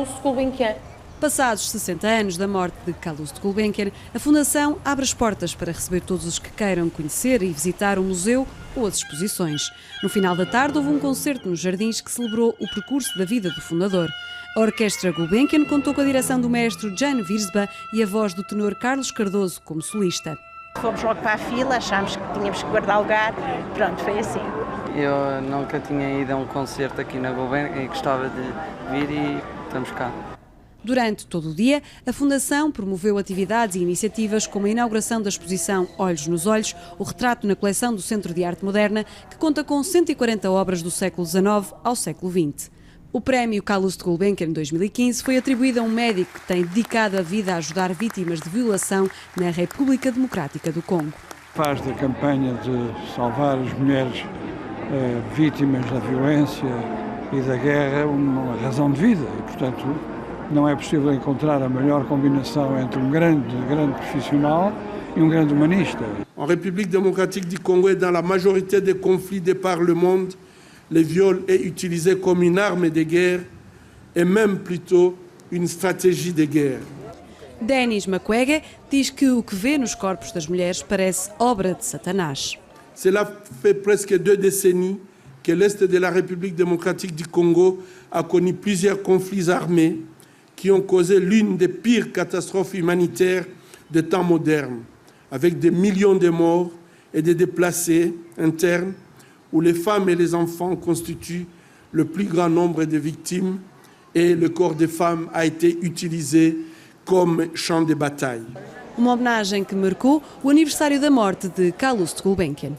Carlos de Gulbenkian. Passados 60 anos da morte de Carlos de Gulbenkian, a Fundação abre as portas para receber todos os que queiram conhecer e visitar o museu ou as exposições. No final da tarde houve um concerto nos Jardins que celebrou o percurso da vida do fundador. A Orquestra Gulbenkian contou com a direção do maestro Jan Wirsba e a voz do tenor Carlos Cardoso como solista. Fomos logo para a fila, achámos que tínhamos que guardar lugar, pronto, foi assim. Eu nunca tinha ido a um concerto aqui na Gulbenkian e gostava de vir e estamos cá. Durante todo o dia, a Fundação promoveu atividades e iniciativas como a inauguração da exposição Olhos nos Olhos, o retrato na coleção do Centro de Arte Moderna, que conta com 140 obras do século XIX ao século XX. O prémio Carlos de Gulbenkian 2015 foi atribuído a um médico que tem dedicado a vida a ajudar vítimas de violação na República Democrática do Congo. Faz da campanha de salvar as mulheres vítimas da violência e da guerra uma razão de vida e, portanto, não é possível encontrar a melhor combinação entre um grande profissional e um grande humanista. En République démocratique du Congo et dans la majorité des conflits de par le monde, le viol est utilisé comme une arme de guerre et même plutôt une stratégie de guerre. Denis Mukwege diz que o que vê nos corpos das mulheres parece obra de Satanás. Cela fait presque 2 décennies que l'Est de la République démocratique du Congo a connu plusieurs conflits armés qui ont causé l'une des pires catastrophes humanitaires des temps modernes, avec des millions de morts et de déplacés internes, où les femmes et les enfants constituent le plus grand nombre de victimes et le corps des femmes a été utilisé comme champ de bataille. Uma homenagem que marcou o aniversário da morte de Carlos de Gulbenkian.